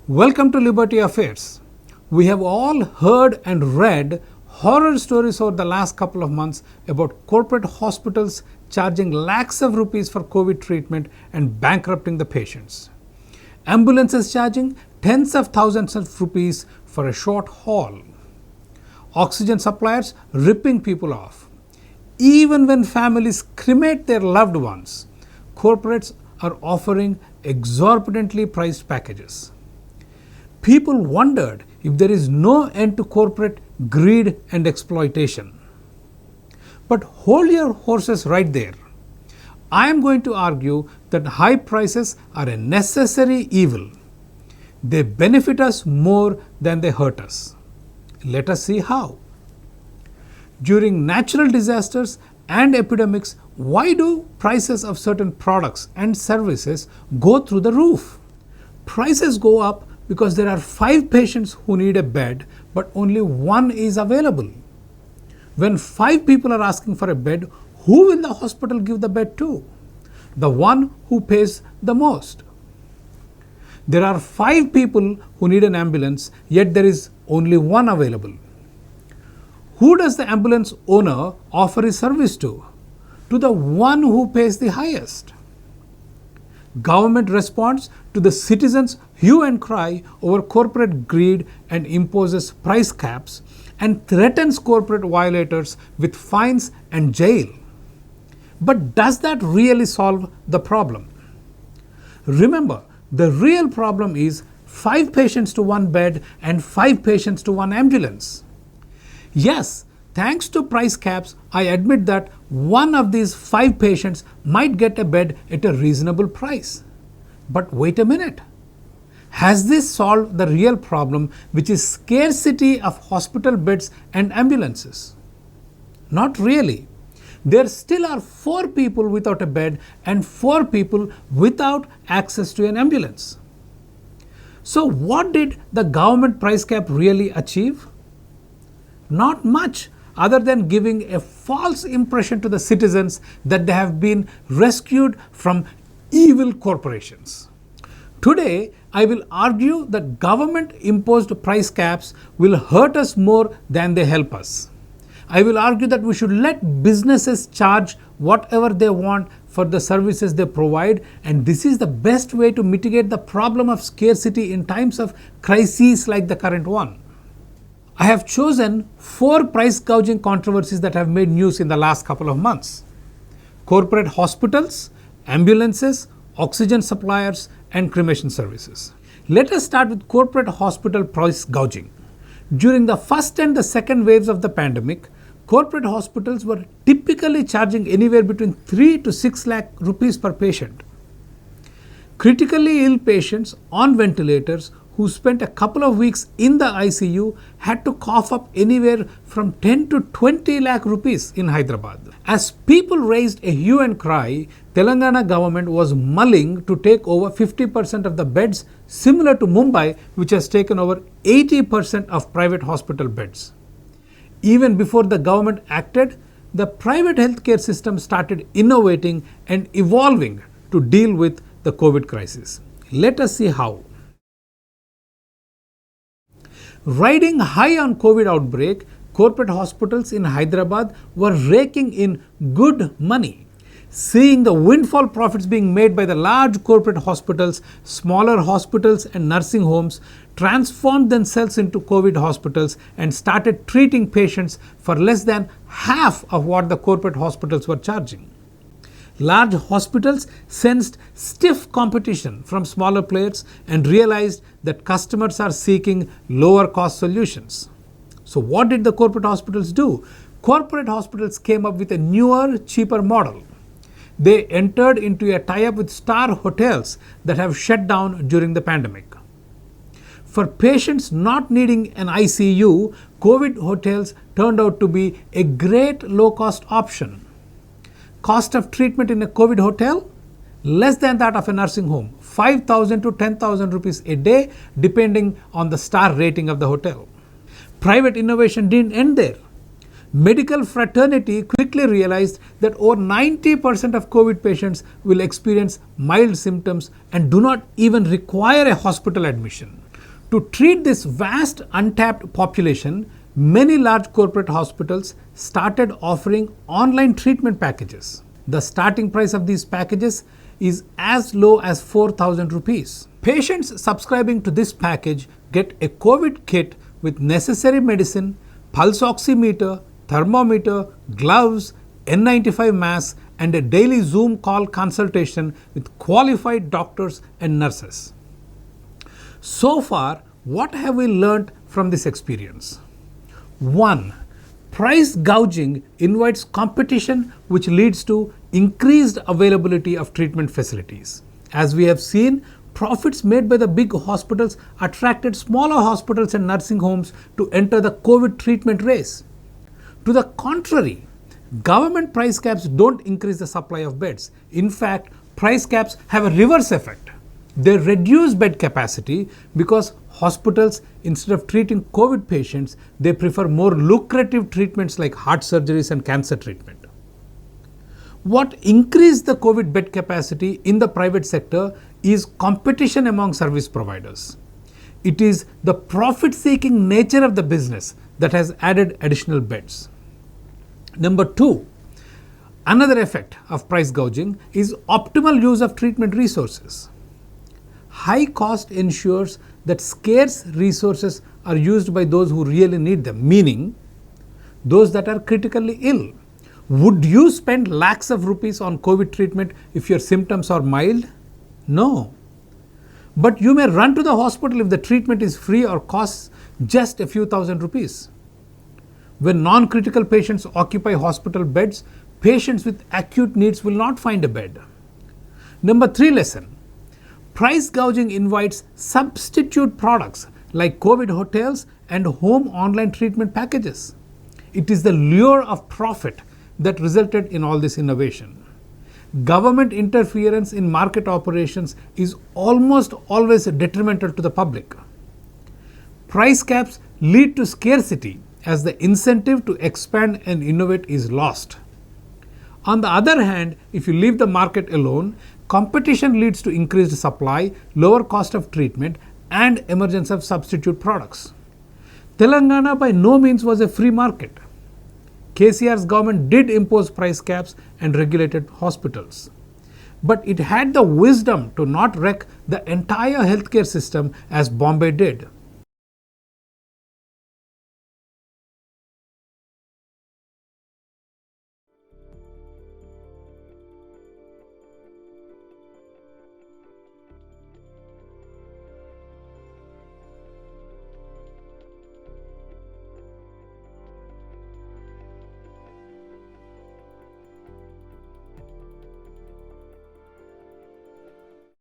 Welcome to Liberty Affairs. We have all heard and read horror stories over the last couple of months about corporate hospitals charging lakhs of rupees for COVID treatment and bankrupting the patients. Ambulances charging tens of thousands of rupees for a short haul. Oxygen suppliers ripping people off. Even when families cremate their loved ones, corporates are offering exorbitantly priced packages. People wondered if there is no end to corporate greed and exploitation. But hold your horses right there. I am going to argue that high prices are a necessary evil. They benefit us more than they hurt us. Let us see how. During natural disasters and epidemics, why do prices of certain products and services go through the roof? Prices go up because there are 5 patients who need a bed, but only 1 is available. When 5 people are asking for a bed, who will the hospital give the bed to? The one who pays the most. There are 5 people who need an ambulance, yet there is only 1 available. Who does the ambulance owner offer his service to? To the one who pays the highest. Government responds to the citizens' hue and cry over corporate greed and imposes price caps and threatens corporate violators with fines and jail. But does that really solve the problem? Remember, the real problem is 5 patients to 1 bed and 5 patients to 1 ambulance. Yes, thanks to price caps, I admit that one of these 5 patients might get a bed at a reasonable price. But wait a minute. Has this solved the real problem, which is scarcity of hospital beds and ambulances? Not really. There still are 4 people without a bed and 4 people without access to an ambulance. So what did the government price cap really achieve? Not much, other than giving a false impression to the citizens that they have been rescued from evil corporations. Today, I will argue that government-imposed price caps will hurt us more than they help us. I will argue that we should let businesses charge whatever they want for the services they provide, and this is the best way to mitigate the problem of scarcity in times of crises like the current one. I have chosen 4 price gouging controversies that have made news in the last couple of months. Corporate hospitals, ambulances, oxygen suppliers, and cremation services. Let us start with corporate hospital price gouging. During the first and the second waves of the pandemic, corporate hospitals were typically charging anywhere between 3 to 6 lakh rupees per patient. Critically ill patients on ventilators who spent a couple of weeks in the ICU had to cough up anywhere from 10 to 20 lakh rupees in Hyderabad. As people raised a hue and cry, Telangana government was mulling to take over 50% of the beds, similar to Mumbai, which has taken over 80% of private hospital beds. Even before the government acted, the private healthcare system started innovating and evolving to deal with the COVID crisis. Let us see how. Riding high on COVID outbreak, corporate hospitals in Hyderabad were raking in good money. Seeing the windfall profits being made by the large corporate hospitals, smaller hospitals and nursing homes transformed themselves into COVID hospitals and started treating patients for less than half of what the corporate hospitals were charging. Large hospitals sensed stiff competition from smaller players and realized that customers are seeking lower cost solutions. So what did the corporate hospitals do? Corporate hospitals came up with a newer, cheaper model. They entered into a tie-up with star hotels that have shut down during the pandemic. For patients not needing an ICU, COVID hotels turned out to be a great low-cost option. Cost of treatment in a COVID hotel? Less than that of a nursing home, 5,000 to 10,000 rupees a day, depending on the star rating of the hotel. Private innovation didn't end there. Medical fraternity quickly realized that over 90% of COVID patients will experience mild symptoms and do not even require a hospital admission. To treat this vast untapped population, many large corporate hospitals started offering online treatment packages. The starting price of these packages is as low as 4,000 rupees. Patients subscribing to this package get a COVID kit with necessary medicine, pulse oximeter, thermometer, gloves, N95 mask, and a daily Zoom call consultation with qualified doctors and nurses. So far, what have we learned from this experience? 1. Price gouging invites competition, which leads to increased availability of treatment facilities. As we have seen, profits made by the big hospitals attracted smaller hospitals and nursing homes to enter the COVID treatment race. To the contrary, government price caps don't increase the supply of beds. In fact, price caps have a reverse effect. They reduce bed capacity because hospitals, instead of treating COVID patients, they prefer more lucrative treatments like heart surgeries and cancer treatment. What increased the COVID bed capacity in the private sector is competition among service providers. It is the profit-seeking nature of the business that has added additional beds. Number 2, another effect of price gouging is optimal use of treatment resources. High cost ensures that scarce resources are used by those who really need them, meaning those that are critically ill. Would you spend lakhs of rupees on COVID treatment if your symptoms are mild? No. But you may run to the hospital if the treatment is free or costs just a few thousand rupees. When non-critical patients occupy hospital beds, patients with acute needs will not find a bed. Number 3 lesson. Price gouging invites substitute products like COVID hotels and home online treatment packages. It is the lure of profit that resulted in all this innovation. Government interference in market operations is almost always detrimental to the public. Price caps lead to scarcity as the incentive to expand and innovate is lost. On the other hand, if you leave the market alone, competition leads to increased supply, lower cost of treatment, and emergence of substitute products. Telangana by no means was a free market. KCR's government did impose price caps and regulated hospitals. But it had the wisdom to not wreck the entire healthcare system as Bombay did.